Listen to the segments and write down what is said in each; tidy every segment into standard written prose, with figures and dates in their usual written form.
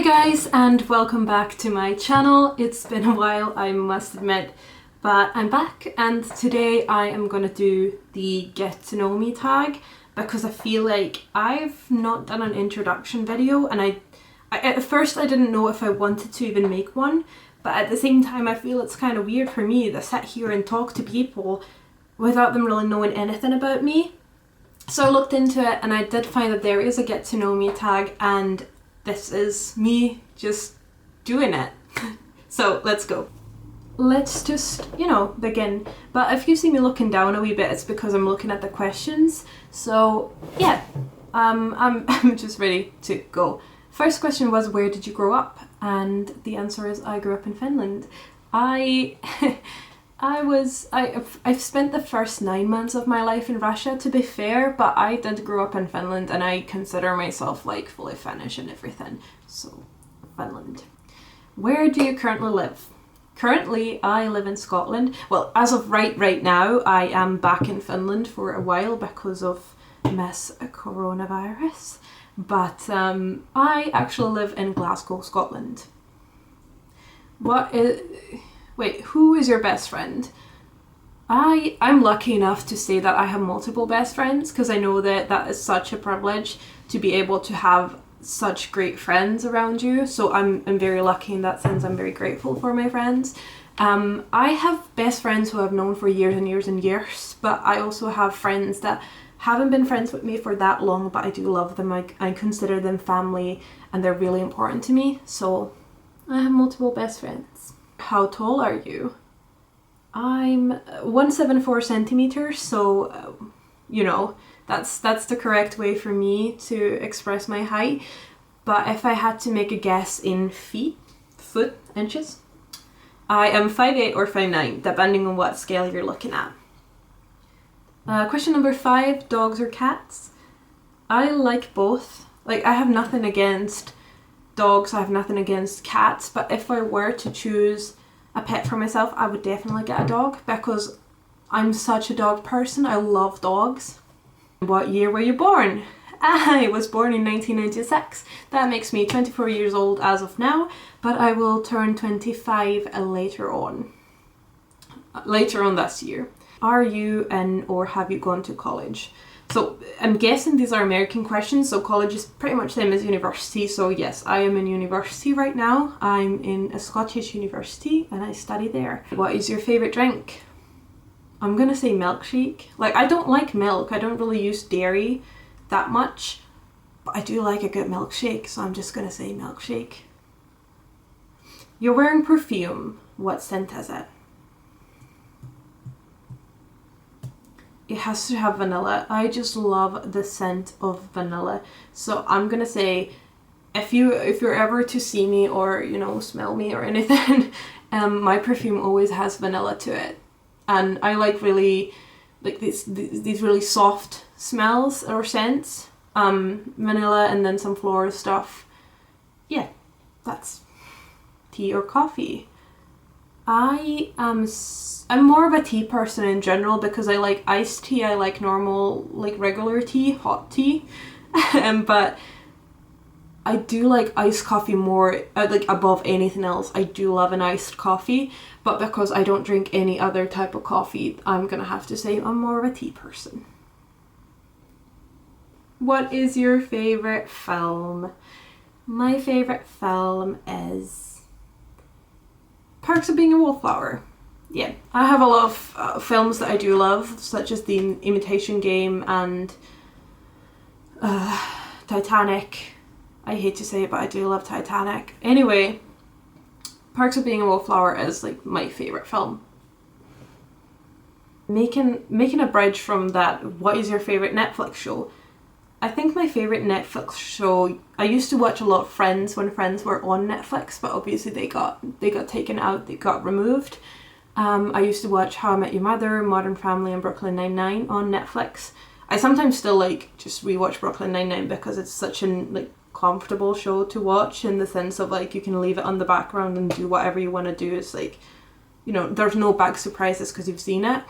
guys, and welcome back to my channel. It's been a while, I must admit, but I'm back, and today I am going to do the get to know me tag because I feel like I've not done an introduction video, and I at first I didn't know if I wanted to even make one, but at the same time I feel it's kind of weird for me to sit here and talk to people without them really knowing anything about me. So I looked into it and I did find that there is a get to know me tag, and this is me just doing it. So let's go. Let's just, begin. But if you see me looking down a wee bit, it's because I'm looking at the questions. So yeah, I'm just ready to go. First question was, where did you grow up? And the answer is, I grew up in Finland. I've spent the first 9 months of my life in Russia, to be fair, but I did grow up in Finland and I consider myself like fully Finnish and everything. So, Finland. Where do you currently live? Currently, I live in Scotland. Well, as of right now, I am back in Finland for a while because of Miss Coronavirus. But I actually live in Glasgow, Scotland. Wait, who is your best friend? I'm lucky enough to say that I have multiple best friends, because I know that is such a privilege to be able to have such great friends around you. So I'm very lucky in that sense. I'm very grateful for my friends. I have best friends who I've known for years and years and years, but I also have friends that haven't been friends with me for that long, but I do love them. I consider them family and they're really important to me. So I have multiple best friends. How tall are you? I'm 174 centimeters, so that's the correct way for me to express my height. But if I had to make a guess in inches, I am 5'8" or 5'9", depending on what scale you're looking at. Question number 5, dogs or cats? I like both. Like, I have nothing against dogs, I have nothing against cats, but if I were to choose a pet for myself, I would definitely get a dog because I'm such a dog person. I love dogs. What year were you born? I was born in 1996. That makes me 24 years old as of now, but I will turn 25 later on this year. Are you in or have you gone to college? So I'm guessing these are American questions, so college is pretty much the same as university. So yes, I am in university right now. I'm in a Scottish university and I study there. What is your favourite drink? I'm gonna say milkshake. Like, I don't like milk. I don't really use dairy that much, but I do like a good milkshake, so I'm just gonna say milkshake. You're wearing perfume. What scent is it? It has to have vanilla. I just love the scent of vanilla. So I'm gonna say, if you're ever to see me or smell me or anything, my perfume always has vanilla to it, and I like really like these really soft smells or scents. Vanilla and then some floral stuff. Yeah, that's tea or coffee. I'm more of a tea person in general because I like iced tea, I like normal, like regular tea, hot tea, but I do like iced coffee more, like above anything else. I do love an iced coffee, but because I don't drink any other type of coffee, I'm gonna have to say I'm more of a tea person. What is your favorite film? My favorite film is Perks of Being a Wallflower. Yeah, I have a lot of films that I do love, such as The Imitation Game and Titanic. I hate to say it, but I do love Titanic. Anyway, Perks of Being a Wallflower is like my favourite film. Making a bridge from that, what is your favourite Netflix show? I think my favourite Netflix show, I used to watch a lot of Friends when Friends were on Netflix, but obviously they got taken out, they got removed. I used to watch How I Met Your Mother, Modern Family and Brooklyn Nine-Nine on Netflix. I sometimes still just rewatch Brooklyn Nine-Nine because it's such an comfortable show to watch, in the sense of you can leave it on the background and do whatever you want to do. It's there's no big surprises because you've seen it.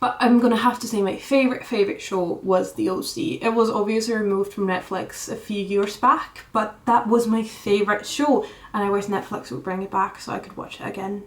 But I'm gonna have to say my favourite show was The OC. It was obviously removed from Netflix a few years back, but that was my favourite show, and I wish Netflix would bring it back so I could watch it again.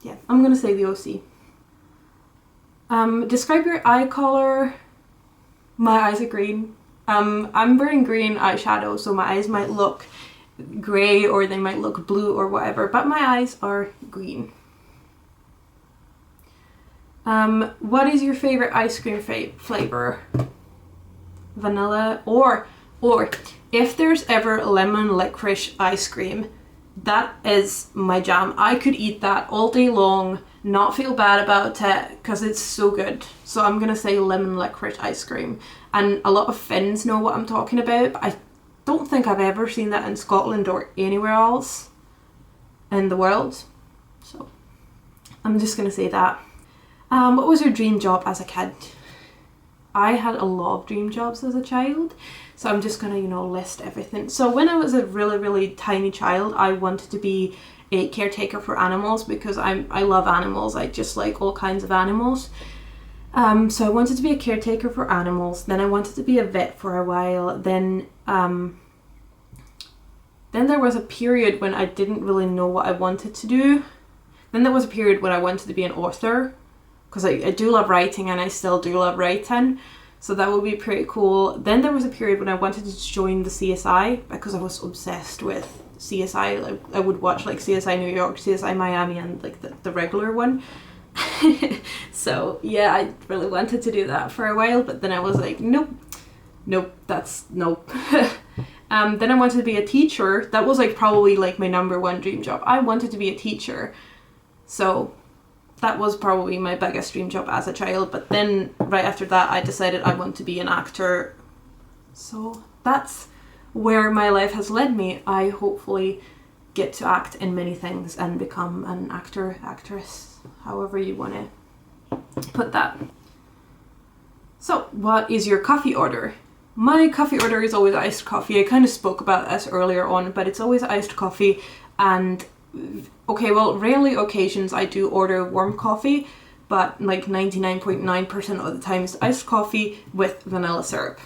Yeah, I'm gonna say The OC. Describe your eye colour. My eyes are green. I'm wearing green eyeshadow, so my eyes might look grey or they might look blue or whatever, but my eyes are green. What is your favourite ice cream flavour? Vanilla or if there's ever lemon licorice ice cream, that is my jam. I could eat that all day long, not feel bad about it, because it's so good. So I'm gonna say lemon licorice ice cream. And a lot of Finns know what I'm talking about, but I don't think I've ever seen that in Scotland or anywhere else in the world. So I'm just gonna say that. What was your dream job as a kid? I had a lot of dream jobs as a child, so I'm just gonna, list everything. So when I was a really, really tiny child, I wanted to be a caretaker for animals because I love animals. I just like all kinds of animals. So I wanted to be a caretaker for animals. Then I wanted to be a vet for a while. Then there was a period when I didn't really know what I wanted to do. Then there was a period when I wanted to be an author, because I do love writing and I still do love writing, so that would be pretty cool. Then there was a period when I wanted to join the CSI because I was obsessed with CSI. Like, I would watch like CSI New York, CSI Miami, and like the regular one. So yeah, I really wanted to do that for a while, but then I was like, nope, that's nope. Then I wanted to be a teacher. That was like probably like my number one dream job. I wanted to be a teacher, so that was probably my biggest dream job as a child. But then right after that, I decided I want to be an actor. So that's where my life has led me. I hopefully get to act in many things and become an actor, actress, however you want to put that. So what is your coffee order? My coffee order is always iced coffee. I kind of spoke about this earlier on, but it's always iced coffee. And okay, well, rarely occasions I do order warm coffee, but like 99.9% of the time it's iced coffee with vanilla syrup.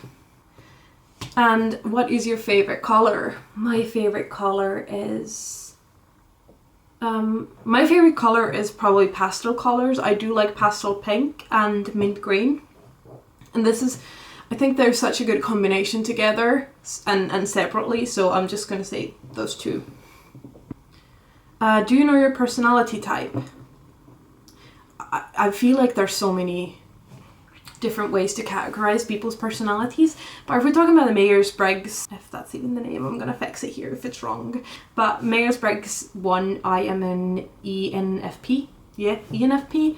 And what is your favorite color? My favorite color is probably pastel colors. I do like pastel pink and mint green, and this is, I think they're such a good combination together and separately, so I'm just going to say those two. Do you know your personality type? I feel like there's so many different ways to categorize people's personalities, but if we're talking about the Myers-Briggs, if that's even the name, I'm going to fix it here if it's wrong, but Myers-Briggs 1, I am an ENFP, yeah, ENFP,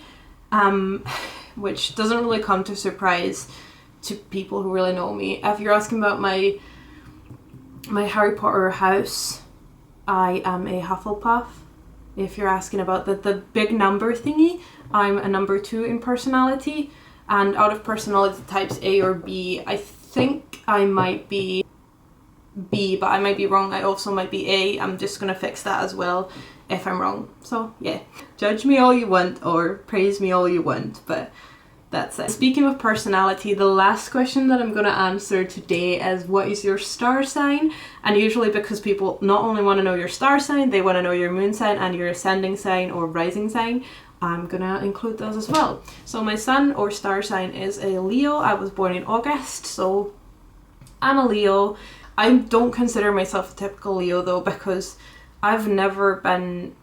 which doesn't really come to surprise to people who really know me. If you're asking about my Harry Potter house, I am a Hufflepuff. If you're asking about the big number thingy, I'm a number 2 in personality. And out of personality types A or B, I think I might be B, but I might be wrong. I also might be A. I'm just going to fix that as well if I'm wrong. So yeah, judge me all you want or praise me all you want, but that's it. Speaking of personality, the last question that I'm going to answer today is what is your star sign? And usually because people not only want to know your star sign, they want to know your moon sign and your ascending sign or rising sign. I'm going to include those as well. So my sun or star sign is a Leo. I was born in August, so I'm a Leo. I don't consider myself a typical Leo though, because I've never been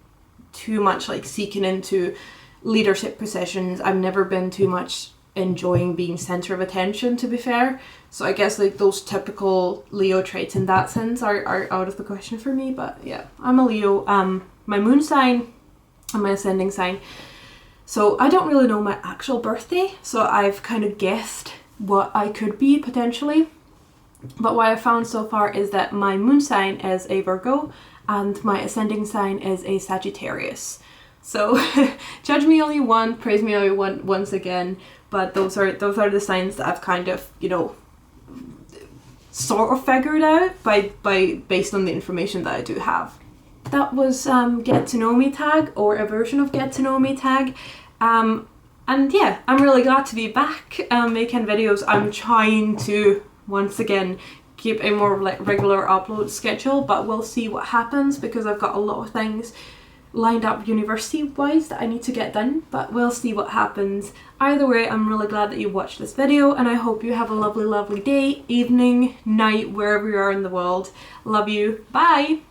too much like seeking into leadership positions. I've never been too much enjoying being center of attention, to be fair. So I guess like those typical Leo traits in that sense are out of the question for me. But yeah, I'm a Leo. My moon sign and my ascending sign. So I don't really know my actual birthday, so I've kind of guessed what I could be potentially. But what I found so far is that my moon sign is a Virgo and my ascending sign is a Sagittarius. So judge me all you want, praise me all you want once again, but those are the signs that I've kind of, sort of figured out based on the information that I do have. That was Get to Know Me tag, or a version of Get to Know Me tag. And yeah, I'm really glad to be back making videos. I'm trying to, once again, keep a more like regular upload schedule, but we'll see what happens because I've got a lot of things lined up university wise that I need to get done, but we'll see what happens. Either way, I'm really glad that you watched this video, and I hope you have a lovely day, evening, night, wherever you are in the world. Love you. Bye!